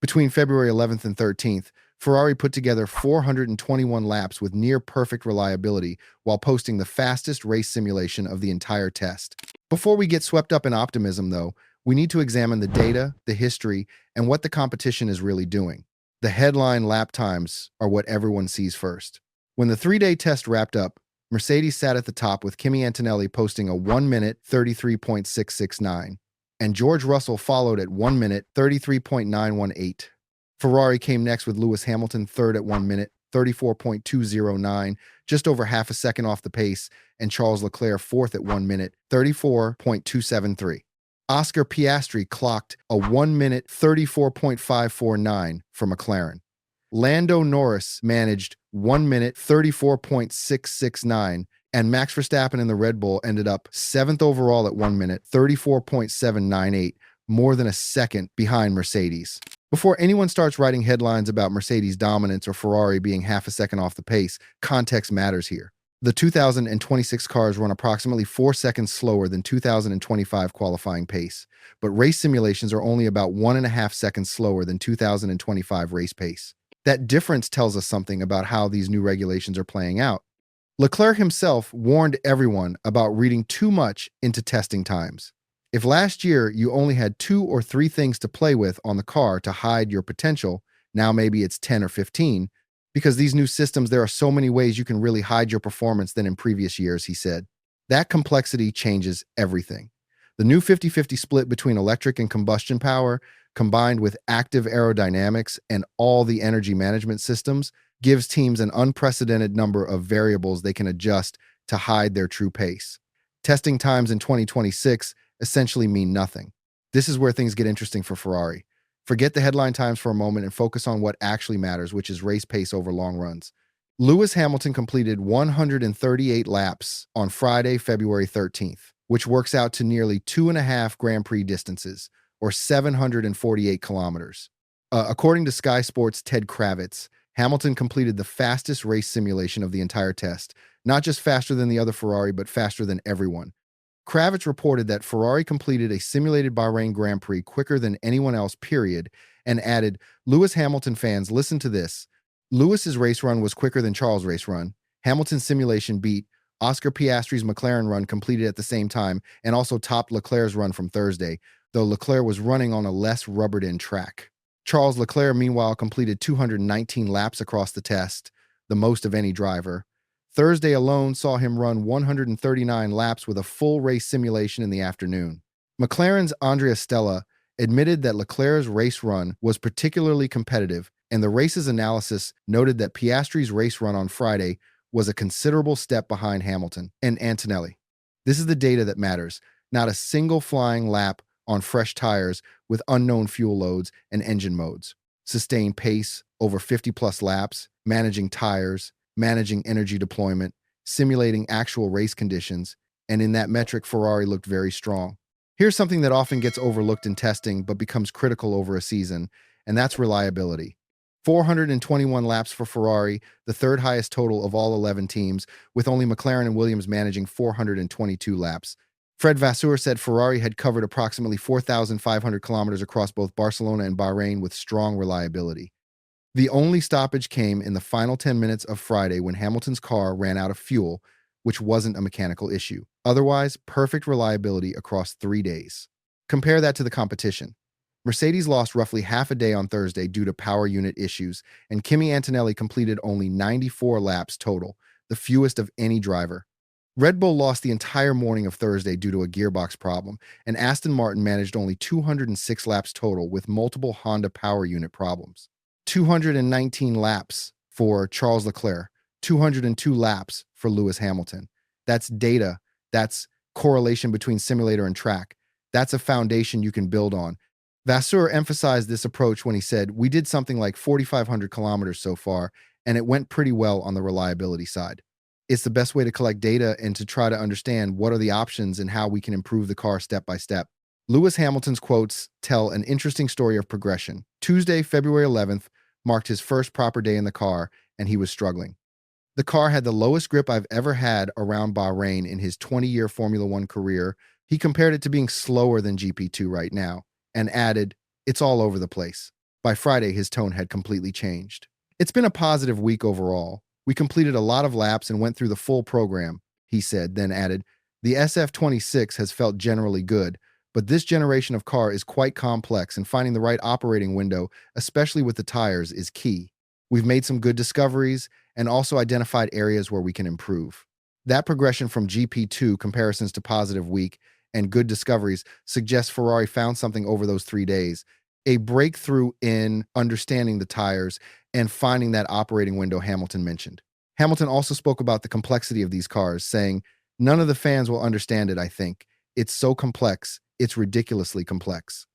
Between February 11th and 13th, Ferrari put together 421 laps with near-perfect reliability while posting the fastest race simulation of the entire test. Before we get swept up in optimism, though, we need to examine the data, the history, and what the competition is really doing. The headline lap times are what everyone sees first. When the three-day test wrapped up, Mercedes sat at the top with Kimi Antonelli posting a 1 minute 33.669, and George Russell followed at 1 minute 33.918. Ferrari came next with Lewis Hamilton third at 1 minute 34.209, just over half a second off the pace, and Charles Leclerc fourth at 1 minute 34.273. Oscar Piastri clocked a 1 minute 34.549 for McLaren. Lando Norris managed 1 minute 34.669, and Max Verstappen in the Red Bull ended up 7th overall at 1 minute 34.798, more than a second behind Mercedes. Before anyone starts writing headlines about Mercedes' dominance or Ferrari being half a second off the pace, context matters here. The 2026 cars run approximately 4 seconds slower than 2025 qualifying pace, but race simulations are only about 1.5 seconds slower than 2025 race pace. That difference tells us something about how these new regulations are playing out. Leclerc himself warned everyone about reading too much into testing times. If last year you only had 2 or 3 things to play with on the car to hide your potential, now maybe it's 10 or 15. Because these new systems, there are so many ways you can really hide your performance than in previous years, he said. That complexity changes everything. The new 50-50 split between electric and combustion power, combined with active aerodynamics and all the energy management systems, gives teams an unprecedented number of variables they can adjust to hide their true pace. Testing times in 2026 essentially mean nothing. This is where things get interesting for Ferrari. Forget the headline times for a moment and focus on what actually matters, which is race pace over long runs. Lewis Hamilton completed 138 laps on Friday, February 13th, which works out to nearly 2.5 Grand Prix distances, or 748 kilometers. According to Sky Sports' Ted Kravitz, Hamilton completed the fastest race simulation of the entire test, not just faster than the other Ferrari, but faster than everyone. Kravitz reported that Ferrari completed a simulated Bahrain Grand Prix quicker than anyone else, period, and added, Lewis Hamilton fans, listen to this. Lewis's race run was quicker than Charles' race run. Hamilton's simulation beat Oscar Piastri's McLaren run completed at the same time and also topped Leclerc's run from Thursday, though Leclerc was running on a less rubbered-in track. Charles Leclerc, meanwhile, completed 219 laps across the test, the most of any driver. Thursday alone saw him run 139 laps with a full race simulation in the afternoon. McLaren's Andrea Stella admitted that Leclerc's race run was particularly competitive, and the race's analysis noted that Piastri's race run on Friday was a considerable step behind Hamilton and Antonelli. This is the data that matters, not a single flying lap on fresh tires with unknown fuel loads and engine modes. Sustained pace over 50-plus laps, managing tires, managing energy deployment, simulating actual race conditions, and in that metric, Ferrari looked very strong. Here's something that often gets overlooked in testing but becomes critical over a season, and that's reliability. 421 laps for Ferrari, the third highest total of all 11 teams, with only McLaren and Williams managing 422 laps. Fred Vasseur said Ferrari had covered approximately 4,500 kilometers across both Barcelona and Bahrain with strong reliability. The only stoppage came in the final 10 minutes of Friday when Hamilton's car ran out of fuel, which wasn't a mechanical issue. Otherwise, perfect reliability across 3 days. Compare that to the competition. Mercedes lost roughly half a day on Thursday due to power unit issues, and Kimi Antonelli completed only 94 laps total, the fewest of any driver. Red Bull lost the entire morning of Thursday due to a gearbox problem, and Aston Martin managed only 206 laps total with multiple Honda power unit problems. 219 laps for Charles Leclerc, 202 laps for Lewis Hamilton. That's data. That's correlation between simulator and track. That's a foundation you can build on. Vasseur emphasized this approach when he said, we did something like 4,500 kilometers so far, and it went pretty well on the reliability side. It's the best way to collect data and to try to understand what are the options and how we can improve the car step by step. Lewis Hamilton's quotes tell an interesting story of progression. Tuesday, February 11th, marked his first proper day in the car, and he was struggling. The car had the lowest grip I've ever had around Bahrain in his 20-year Formula One career. He compared it to being slower than GP2 right now, and added, it's all over the place. By Friday, his tone had completely changed. It's been a positive week overall. We completed a lot of laps and went through the full program, he said, then added, the SF-26 has felt generally good, but this generation of car is quite complex and finding the right operating window, especially with the tires, is key. We've made some good discoveries and also identified areas where we can improve. That progression from GP2 comparisons to positive week and good discoveries suggests Ferrari found something over those 3 days, a breakthrough in understanding the tires and finding that operating window Hamilton mentioned. Hamilton also spoke about the complexity of these cars, saying, none of the fans will understand it, I think. It's so complex, it's ridiculously complex.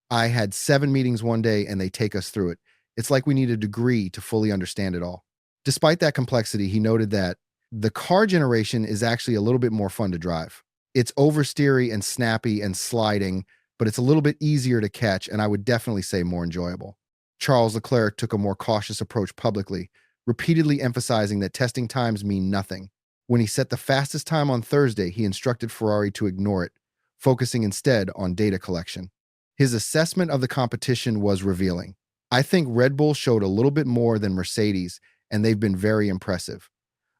I had 7 meetings one day and they take us through it. It's like we need a degree to fully understand it all. Despite that complexity, he noted that the car generation is actually a little bit more fun to drive. It's oversteery and snappy and sliding, but it's a little bit easier to catch and I would definitely say more enjoyable. Charles Leclerc took a more cautious approach publicly, repeatedly emphasizing that testing times mean nothing. When he set the fastest time on Thursday, he instructed Ferrari to ignore it, focusing instead on data collection. His assessment of the competition was revealing. I think Red Bull showed a little bit more than Mercedes, and they've been very impressive.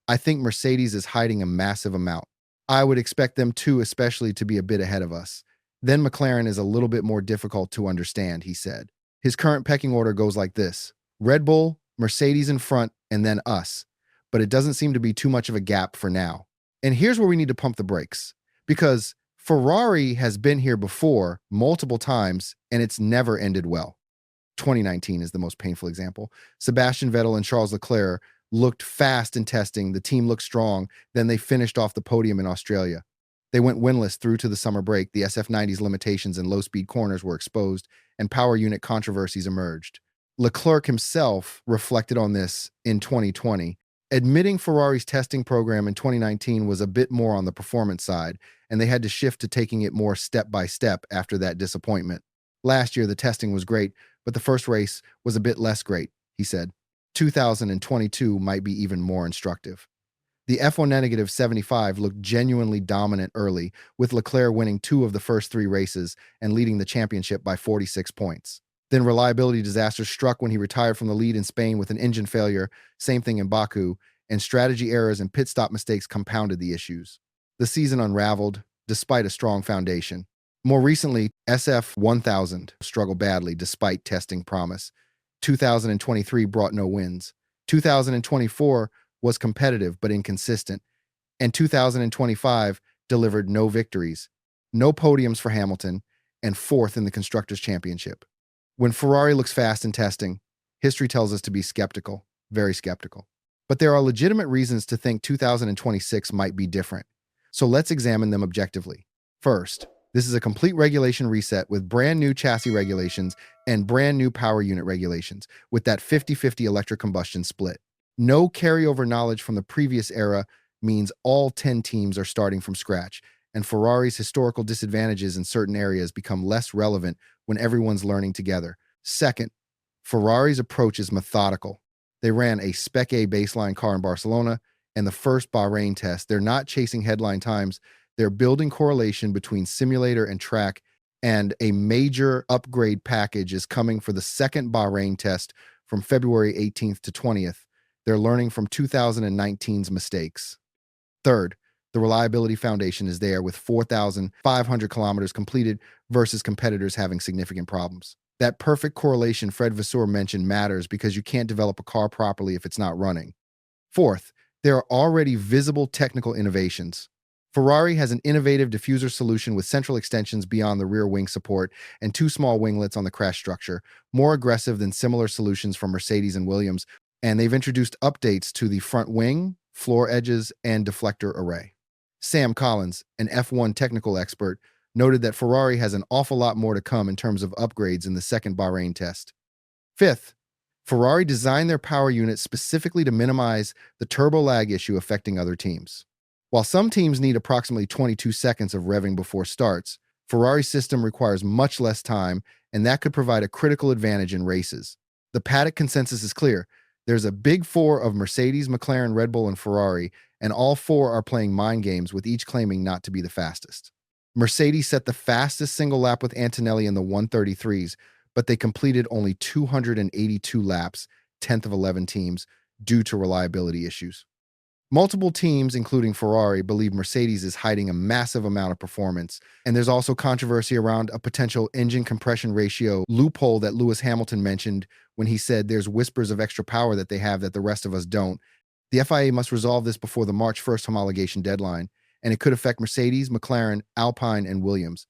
I think Mercedes is hiding a massive amount. I would expect them too, especially to be a bit ahead of us. Then McLaren is a little bit more difficult to understand, he said. His current pecking order goes like this: Red Bull, Mercedes in front, and then us. But it doesn't seem to be too much of a gap for now. And here's where we need to pump the brakes, because Ferrari has been here before multiple times, and it's never ended well. 2019 is the most painful example. Sebastian Vettel and Charles Leclerc looked fast in testing, the team looked strong, then they finished off the podium in Australia. They went winless through to the summer break. The SF90's limitations and low-speed corners were exposed, and power unit controversies emerged. Leclerc himself reflected on this in 2020, admitting Ferrari's testing program in 2019 was a bit more on the performance side, and they had to shift to taking it more step by step after that disappointment. Last year, the testing was great, but the first race was a bit less great, he said. 2022 might be even more instructive. The F1-75 looked genuinely dominant early, with Leclerc winning 2 of the first 3 races and leading the championship by 46 points. Then reliability disasters struck when he retired from the lead in Spain with an engine failure, same thing in Baku, and strategy errors and pit stop mistakes compounded the issues. The season unraveled, despite a strong foundation. More recently, SF1000 struggled badly despite testing promise. 2023 brought no wins. 2024 was competitive but inconsistent, and 2025 delivered no victories, no podiums for Hamilton, and 4th in the Constructors' Championship. When Ferrari looks fast in testing, history tells us to be skeptical, very skeptical. But there are legitimate reasons to think 2026 might be different, so let's examine them objectively. First, this is a complete regulation reset with brand new chassis regulations and brand new power unit regulations, with that 50-50 electric combustion split. No carryover knowledge from the previous era means all 10 teams are starting from scratch, and Ferrari's historical disadvantages in certain areas become less relevant when everyone's learning together. Second, Ferrari's approach is methodical. They ran a Spec A baseline car in Barcelona and the first Bahrain test. They're not chasing headline times. They're building correlation between simulator and track, and a major upgrade package is coming for the second Bahrain test from February 18th to 20th. They're learning from 2019's mistakes. Third, the reliability foundation is there with 4,500 kilometers completed versus competitors having significant problems. That perfect correlation Fred Vasseur mentioned matters because you can't develop a car properly if it's not running. Fourth, there are already visible technical innovations. Ferrari has an innovative diffuser solution with central extensions beyond the rear wing support and 2 small winglets on the crash structure, more aggressive than similar solutions from Mercedes and Williams, and they've introduced updates to the front wing, floor edges, and deflector array. Sam Collins, an F1 technical expert, noted that Ferrari has an awful lot more to come in terms of upgrades in the second Bahrain test. Fifth, Ferrari designed their power unit specifically to minimize the turbo lag issue affecting other teams. While some teams need approximately 22 seconds of revving before starts, Ferrari's system requires much less time, and that could provide a critical advantage in races. The paddock consensus is clear. There's a big 4 of Mercedes, McLaren, Red Bull, and Ferrari, and all 4 are playing mind games with each claiming not to be the fastest. Mercedes set the fastest single lap with Antonelli in the 133s, but they completed only 282 laps, 10th of 11 teams, due to reliability issues. Multiple teams, including Ferrari, believe Mercedes is hiding a massive amount of performance, and there's also controversy around a potential engine compression ratio loophole that Lewis Hamilton mentioned when he said there's whispers of extra power that they have that the rest of us don't. The FIA must resolve this before the March 1st homologation deadline, and it could affect Mercedes, McLaren, Alpine, and Williams.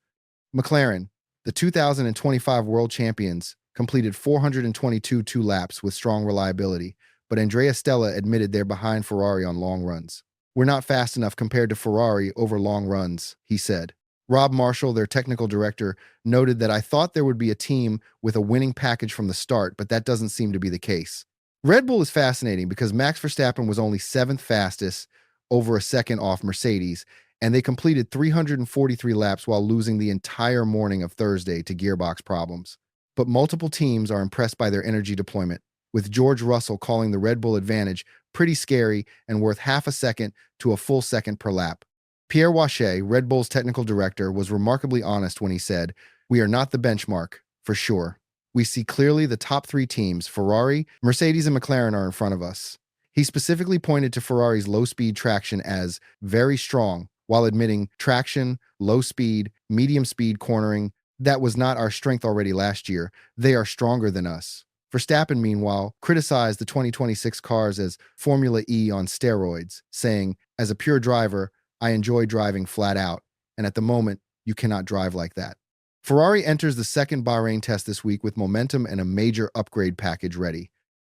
McLaren, the 2025 world champions, completed 422 two laps with strong reliability, but Andrea Stella admitted they're behind Ferrari on long runs. "We're not fast enough compared to Ferrari over long runs," he said. Rob Marshall, their technical director, noted that "I thought there would be a team with a winning package from the start, but that doesn't seem to be the case." Red Bull is fascinating because Max Verstappen was only seventh fastest, over a second off Mercedes, and they completed 343 laps while losing the entire morning of Thursday to gearbox problems. But multiple teams are impressed by their energy deployment, with George Russell calling the Red Bull advantage pretty scary and worth half a second to a full second per lap. Pierre Wache, Red Bull's technical director, was remarkably honest when he said, "We are not the benchmark, for sure. We see clearly the top three teams, Ferrari, Mercedes, and McLaren, are in front of us." He specifically pointed to Ferrari's low-speed traction as very strong, while admitting traction, low speed, medium speed cornering, that was not our strength already last year. They are stronger than us. Verstappen, meanwhile, criticized the 2026 cars as Formula E on steroids, saying, "As a pure driver, I enjoy driving flat out, and at the moment, you cannot drive like that." Ferrari enters the second Bahrain test this week with momentum and a major upgrade package ready.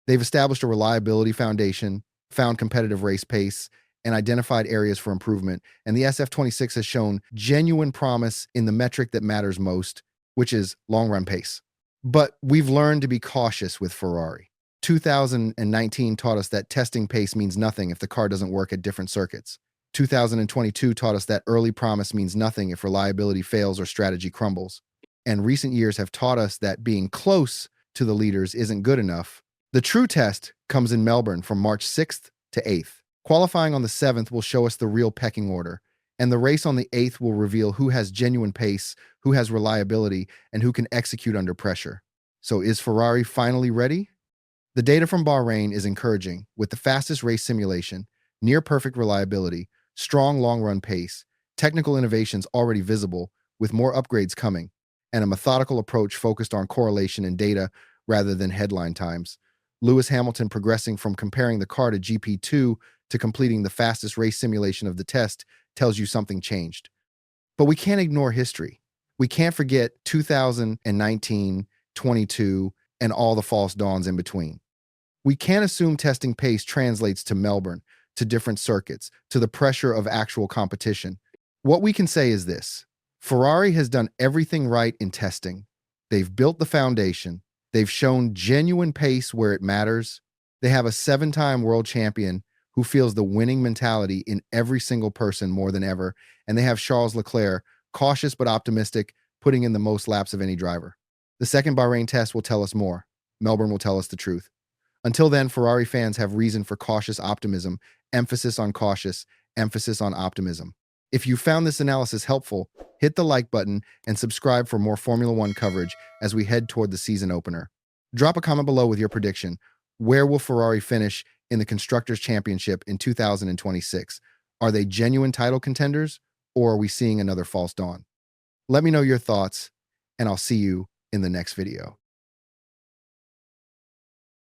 They've established a reliability foundation, found competitive race pace, and identified areas for improvement, and the SF26 has shown genuine promise in the metric that matters most, which is long-run pace. But we've learned to be cautious with Ferrari. 2019 taught us that testing pace means nothing if the car doesn't work at different circuits. 2022 taught us that early promise means nothing if reliability fails or strategy crumbles. And recent years have taught us that being close to the leaders isn't good enough. The true test comes in Melbourne from March 6th to 8th. Qualifying on the 7th will show us the real pecking order, and the race on the 8th will reveal who has genuine pace, who has reliability, and who can execute under pressure. So is Ferrari finally ready? The data from Bahrain is encouraging, with the fastest race simulation, near-perfect reliability, strong long-run pace, technical innovations already visible, with more upgrades coming, and a methodical approach focused on correlation and data rather than headline times. Lewis Hamilton progressing from comparing the car to GP2 to completing the fastest race simulation of the test tells you something changed. But we can't ignore history. We can't forget 2019, 22, and all the false dawns in between. We can't assume testing pace translates to Melbourne, to different circuits, to the pressure of actual competition. What we can say is this: Ferrari has done everything right in testing. They've built the foundation. They've shown genuine pace where it matters. They have a 7-time world champion who feels the winning mentality in every single person more than ever, and they have Charles Leclerc, cautious but optimistic, putting in the most laps of any driver. The second Bahrain test will tell us more. Melbourne will tell us the truth. Until then, Ferrari fans have reason for cautious optimism, emphasis on cautious, emphasis on optimism. If you found this analysis helpful, hit the like button and subscribe for more Formula One coverage as we head toward the season opener. Drop a comment below with your prediction. Where will Ferrari finish in the Constructors' Championship in 2026? Are they genuine title contenders, or are we seeing another false dawn? Let me know your thoughts, and I'll see you in the next video.